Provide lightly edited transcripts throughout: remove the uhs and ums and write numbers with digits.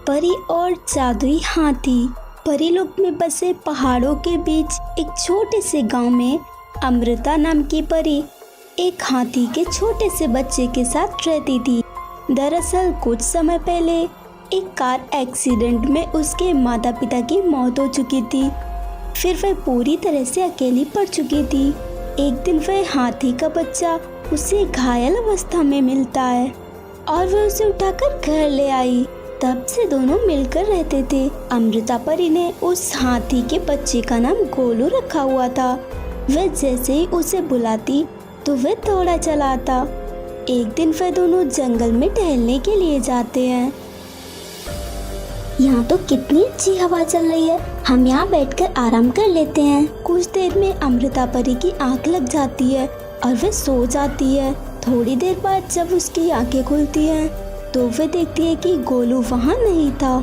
परी और जादुई हाथी। परीलोक में बसे पहाड़ों के बीच एक छोटे से गांव में अमृता नाम की परी एक हाथी के छोटे से बच्चे के साथ रहती थी। दरअसल कुछ समय पहले एक कार एक्सीडेंट में उसके माता पिता की मौत हो चुकी थी। फिर वह पूरी तरह से अकेली पड़ चुकी थी। एक दिन वह हाथी का बच्चा उसे घायल अवस्था में मिलता है और वह उसे उठाकर घर ले आई। तब से दोनों मिलकर रहते थे। अमृता परी ने उस हाथी के बच्चे का नाम गोलू रखा हुआ था। वह जैसे ही उसे बुलाती तो वह दौड़ा चला आता। एक दिन वह दोनों जंगल में टहलने के लिए जाते हैं। यहाँ तो कितनी अच्छी हवा चल रही है, हम यहाँ बैठकर आराम कर लेते हैं। कुछ देर में अमृता परी की आंख लग जाती है और वह सो जाती है। थोड़ी देर बाद जब उसकी आंखें खुलती हैं तो वह देखती है कि गोलू वहाँ नहीं था।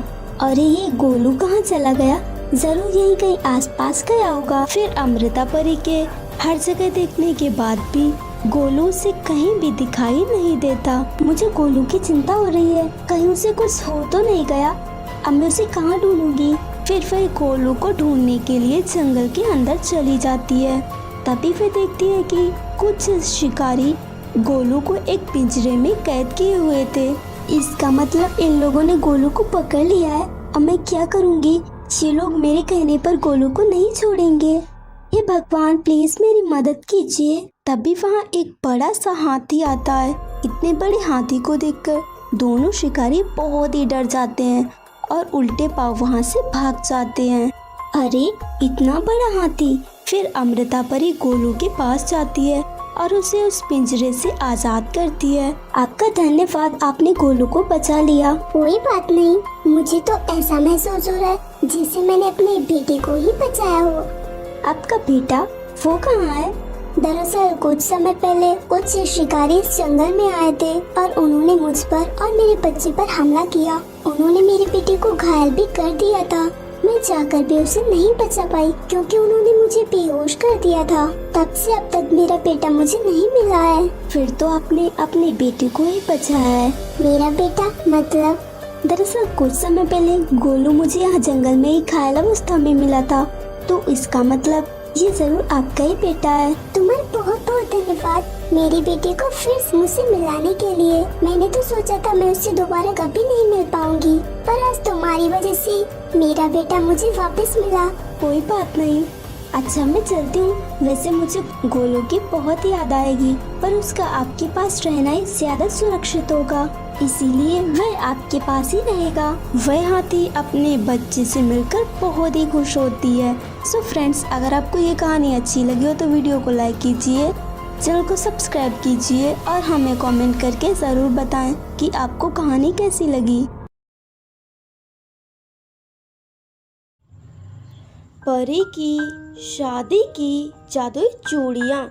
अरे ये गोलू कहाँ चला गया? जरूर यहीं कहीं आसपास गया होगा। फिर अमृता परी के हर जगह देखने के बाद भी गोलू उसे कहीं भी दिखाई नहीं देता। मुझे गोलू की चिंता हो रही है, कहीं उसे कुछ हो तो नहीं गया। अब मैं उसे कहाँ ढूंढूंगी? फिर वह गोलू को ढूंढने के लिए जंगल के अंदर चली जाती है। तभी वह देखती है कि कुछ शिकारी गोलू को एक पिंजरे में कैद किए हुए थे। इसका मतलब इन लोगों ने गोलू को पकड़ लिया है। अब मैं क्या करूंगी? ये लोग मेरे कहने पर गोलू को नहीं छोड़ेंगे। हे भगवान, प्लीज मेरी मदद कीजिए। तभी वहाँ एक बड़ा सा हाथी आता है। इतने बड़े हाथी को देखकर दोनों शिकारी बहुत ही डर जाते हैं और उल्टे पांव वहाँ से भाग जाते हैं। अरे इतना बड़ा हाथी! फिर अमृता परी गोलू के पास जाती है और उसे उस पिंजरे से आजाद करती है। आपका धन्यवाद, आपने गोलू को बचा लिया। कोई बात नहीं, मुझे तो ऐसा महसूस हो रहा है जैसे मैंने अपने बेटे को ही बचाया हो। आपका बेटा वो कहाँ है? दरअसल कुछ समय पहले कुछ शिकारी इस जंगल में आए थे और उन्होंने मुझ पर और मेरे बच्चे पर हमला किया। उन्होंने मेरे बेटे को घायल भी कर दिया था। मैं जाकर भी उसे नहीं बचा पाई क्योंकि उन्होंने मुझे बेहोश कर दिया था। तब से अब तक मेरा बेटा मुझे नहीं मिला है। फिर तो आपने अपने बेटे को ही बचाया है। मेरा बेटा मतलब? दरअसल कुछ समय पहले गोलू मुझे यहाँ जंगल में ही घायल अवस्था में मिला था, तो इसका मतलब ये जरूर आपका ही बेटा है। तुम्हारा बहुत बहुत धन्यवाद मेरे बेटे को फिर मुझसे मिलाने के लिए। मैंने तो सोचा था मैं उससे दोबारा कभी नहीं मिल पाऊंगी, पर आज तुम्हारी वजह से मेरा बेटा मुझे वापस मिला। कोई बात नहीं। अच्छा मैं चलती हूँ। वैसे मुझे गोलू की बहुत याद आएगी, पर उसका आपके पास रहना ही ज्यादा सुरक्षित होगा, इसीलिए वह आपके पास ही रहेगा। वह हाथी अपने बच्चे से मिलकर बहुत ही खुश होती है। सो फ्रेंड्स, अगर आपको ये कहानी अच्छी लगी हो तो वीडियो को लाइक कीजिए, चैनल को सब्सक्राइब कीजिए और हमें कमेंट करके ज़रूर बताएं कि आपको कहानी कैसी लगी। परी की शादी की जादुई चूड़ियाँ।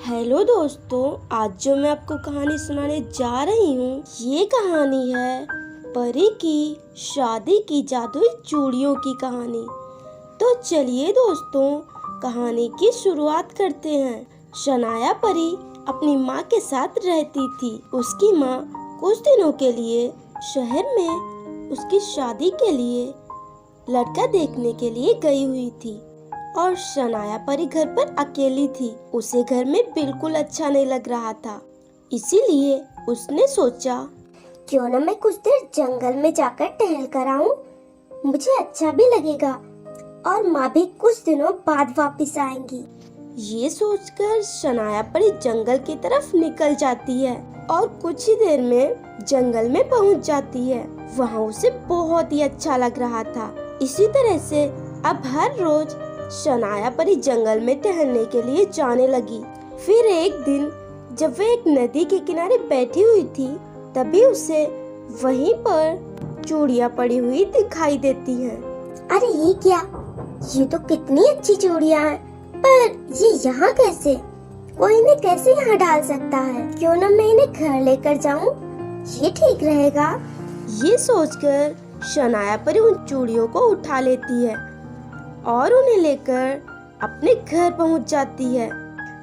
हेलो दोस्तों, आज जो मैं आपको कहानी सुनाने जा रही हूँ ये कहानी है परी की शादी की जादुई चूड़ियों की कहानी। तो चलिए दोस्तों, कहानी की शुरुआत करते हैं। शनाया परी अपनी माँ के साथ रहती थी। उसकी माँ कुछ दिनों के लिए शहर में उसकी शादी के लिए लड़का देखने के लिए गई हुई थी और शनाया परी घर पर अकेली थी। उसे घर में बिल्कुल अच्छा नहीं लग रहा था, इसीलिए उसने सोचा क्यों न मैं कुछ देर जंगल में जाकर टहल कर आऊं, मुझे अच्छा भी लगेगा और माँ भी कुछ दिनों बाद वापस आएंगी। ये सोचकर शनाया परी जंगल की तरफ निकल जाती है और कुछ ही देर में जंगल में पहुंच जाती है। वहाँ उसे बहुत ही अच्छा लग रहा था। इसी तरह से अब हर रोज शनाया परी जंगल में टहलने के लिए जाने लगी। फिर एक दिन जब वह एक नदी के किनारे बैठी हुई थी, तभी उसे वहीं पर चूड़ियाँ पड़ी हुई दिखाई देती हैं। अरे ये क्या? ये तो कितनी अच्छी चूड़ियाँ हैं, पर ये यहाँ कैसे? कोई इन्हें कैसे यहाँ डाल सकता है? क्यों न मैं इन्हें घर लेकर जाऊँ, ये ठीक रहेगा। ये सोचकर शनाया परी उन चूड़ियों को उठा लेती है और उन्हें लेकर अपने घर पहुंच जाती है।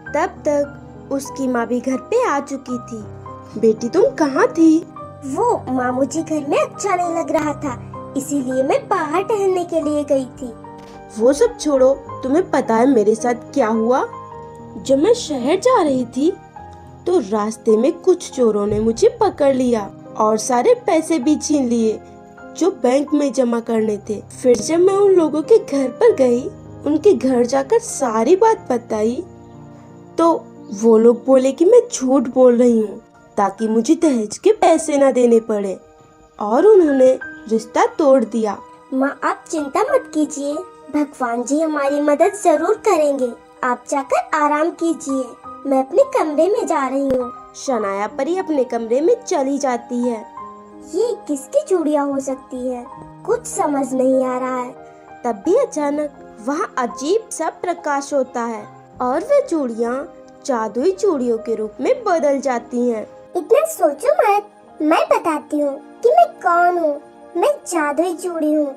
तब तक उसकी माँ भी घर पे आ चुकी थी। बेटी तुम कहाँ थी? वो माँ, मुझे घर में अच्छा नहीं लग रहा था, इसीलिए मैं बाहर टहलने के लिए गई थी। वो सब छोड़ो, तुम्हें पता है मेरे साथ क्या हुआ? जब मैं शहर जा रही थी तो रास्ते में कुछ चोरों ने मुझे पकड़ लिया और सारे पैसे भी छीन लिए जो बैंक में जमा करने थे। फिर जब मैं उन लोगों के घर पर गई, उनके घर जाकर सारी बात बताई तो वो लोग बोले कि मैं झूठ बोल रही हूँ ताकि मुझे दहेज के पैसे ना देने पड़े, और उन्होंने रिश्ता तोड़ दिया। माँ, आप चिंता मत कीजिए, भगवान जी हमारी मदद जरूर करेंगे। आप जाकर आराम कीजिए, मैं अपने कमरे में जा रही हूँ। शनाया परी अपने कमरे में चली जाती है। ये किसकी चूड़ियाँ हो सकती है, कुछ समझ नहीं आ रहा है। तब भी अचानक वहाँ अजीब सा प्रकाश होता है और वे चूड़ियाँ जादुई चूड़ियों के रूप में बदल जाती हैं। इतना सोचो मत, मैं बताती हूँ कि मैं कौन हूँ। मैं जादुई चूड़ी हूँ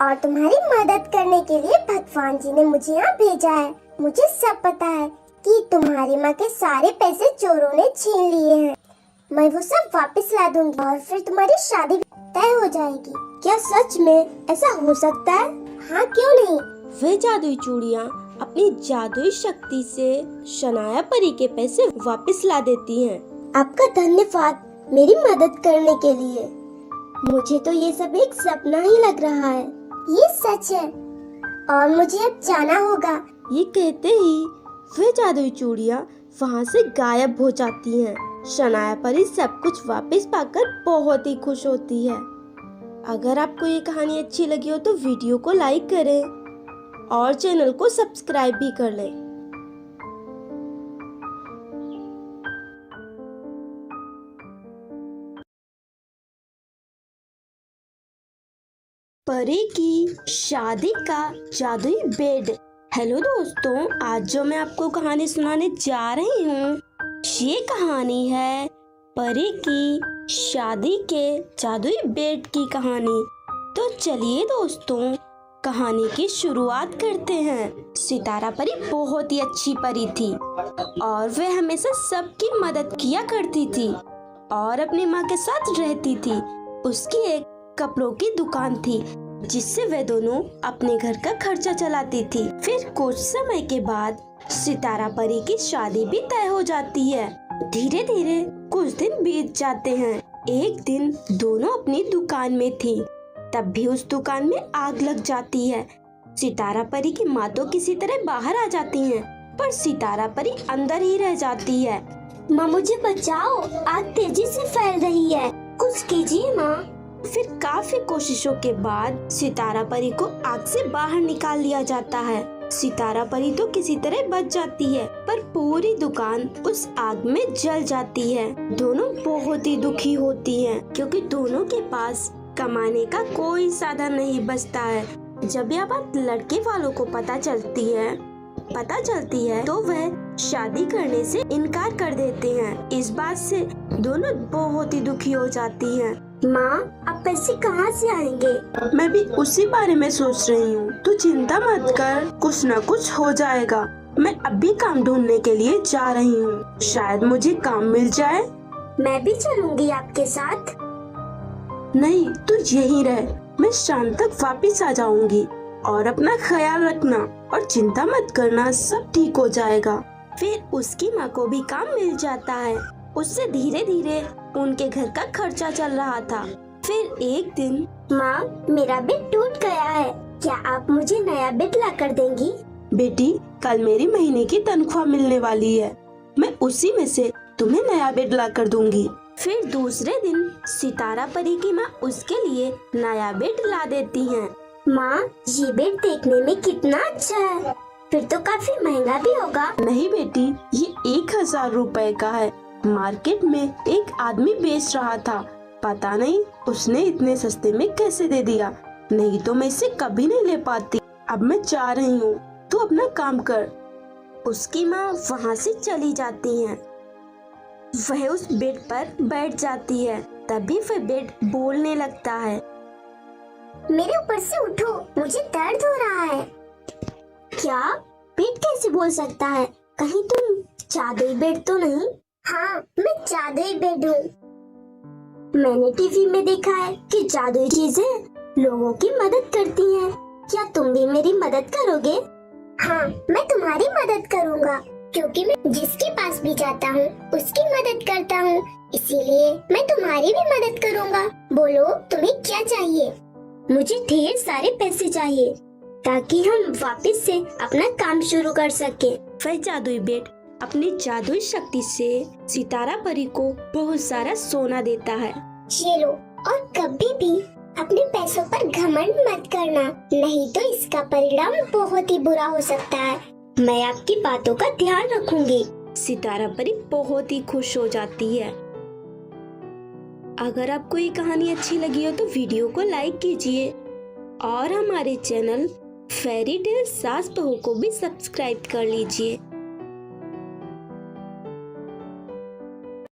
और तुम्हारी मदद करने के लिए भगवान जी ने मुझे यहाँ भेजा है। मुझे सब पता है कि तुम्हारी माँ के सारे पैसे चोरों ने छीन लिए हैं। मैं वो सब वापस ला दूंगी और फिर तुम्हारी शादी तय हो जाएगी। क्या सच में ऐसा हो सकता है? हाँ, क्यों नहीं। वे जादुई चूड़ियाँ अपनी जादुई शक्ति से शनाया परी के पैसे वापस ला देती हैं। आपका धन्यवाद मेरी मदद करने के लिए। मुझे तो ये सब एक सपना ही लग रहा है। ये सच है और मुझे अब जाना होगा। ये कहते ही वे जादुई चूड़ियाँ वहाँ से गायब हो जाती हैं। शनाया परी सब कुछ वापस पाकर बहुत ही खुश होती है। अगर आपको ये कहानी अच्छी लगी हो तो वीडियो को लाइक करें और चैनल को सब्सक्राइब भी कर लें। परी की शादी का जादुई बेड। हेलो दोस्तों, आज जो मैं आपको कहानी सुनाने जा रही हूँ, ये कहानी है परी की शादी के जादुई बेड की कहानी। तो चलिए दोस्तों, कहानी की शुरुआत करते हैं। सितारा परी बहुत ही अच्छी परी थी और वह हमेशा सबकी मदद किया करती थी और अपनी माँ के साथ रहती थी। उसकी एक कपड़ों की दुकान थी जिससे वे दोनों अपने घर का खर्चा चलाती थी। फिर कुछ समय के बाद सितारा परी की शादी भी तय हो जाती है। धीरे धीरे कुछ दिन बीत जाते हैं। एक दिन दोनों अपनी दुकान में थी, तब भी उस दुकान में आग लग जाती है। सितारा परी की माँ तो किसी तरह बाहर आ जाती हैं, पर सितारा परी अंदर ही रह जाती है। माँ, मुझे बचाओ, आग तेजी से फैल रही है, कुछ कीजिए माँ। फिर काफी कोशिशों के बाद सितारा परी को आग से बाहर निकाल लिया जाता है। सितारा परी तो किसी तरह बच जाती है, पर पूरी दुकान उस आग में जल जाती है। दोनों बहुत ही दुखी होती हैं, क्योंकि दोनों के पास कमाने का कोई साधन नहीं बचता है। जब यह बात लड़के वालों को पता चलती है तो वह शादी करने से इनकार कर देते हैं। इस बात से दोनों बहुत ही दुखी हो जाती हैं। माँ, अब पैसे कहाँ से आएंगे? मैं भी उसी बारे में सोच रही हूँ। तू चिंता मत कर, कुछ न कुछ हो जाएगा। मैं अभी काम ढूंढने के लिए जा रही हूँ, शायद मुझे काम मिल जाए। मैं भी चलूंगी आपके साथ। नहीं, तू यहीं रह, मैं शाम तक वापिस आ जाऊंगी। और अपना ख्याल रखना और चिंता मत करना, सब ठीक हो जाएगा। फिर उसकी माँ को भी काम मिल जाता है। उससे धीरे धीरे उनके घर का खर्चा चल रहा था। फिर एक दिन, माँ, मेरा बेड टूट गया है, क्या आप मुझे नया बेड ला कर देंगी? बेटी, कल मेरी महीने की तनख्वाह मिलने वाली है, मैं उसी में से तुम्हें नया बेड ला कर दूंगी। फिर दूसरे दिन सितारा परी की माँ उसके लिए नया बेड ला देती हैं। माँ, ये बेड देखने में कितना अच्छा है, फिर तो काफी महंगा भी होगा। नहीं बेटी, ये 1000 रुपए का है। मार्केट में एक आदमी बेच रहा था, पता नहीं उसने इतने सस्ते में कैसे दे दिया, नहीं तो मैं इसे कभी नहीं ले पाती। अब मैं जा रही हूँ, तू अपना काम कर। उसकी माँ वहाँ से चली जाती हैं। वह उस बेड पर बैठ जाती है। तभी वह बेड बोलने लगता है, मेरे ऊपर से उठो, मुझे दर्द हो रहा है। क्या? बेड कैसे बोल सकता है? कहीं तुम जादुई बेड तो नहीं? हाँ, मैं जादुई बेड हूँ। मैंने टीवी में देखा है कि जादुई चीजें लोगों की मदद करती हैं। क्या तुम भी मेरी मदद करोगे? हाँ, मैं तुम्हारी मदद करूँगा, क्योंकि मैं जिसके पास भी जाता हूँ उसकी मदद करता हूँ, इसीलिए मैं तुम्हारी भी मदद करूँगा। बोलो तुम्हें क्या चाहिए? मुझे ढेर सारे पैसे चाहिए ताकि हम वापस से अपना काम शुरू कर सके। फिर जादुई बेट अपनी जादुई शक्ति से सितारा परी को बहुत सारा सोना देता है। ये लो, और कभी भी अपने पैसों पर घमंड मत करना, नहीं तो इसका परिणाम बहुत ही बुरा हो सकता है। मैं आपकी बातों का ध्यान रखूंगी। सितारा परी बहुत ही खुश हो जाती है। अगर आपको ये कहानी अच्छी लगी हो तो वीडियो को लाइक कीजिए और हमारे चैनल फेरी टेल सास बहू को भी सब्सक्राइब कर लीजिए।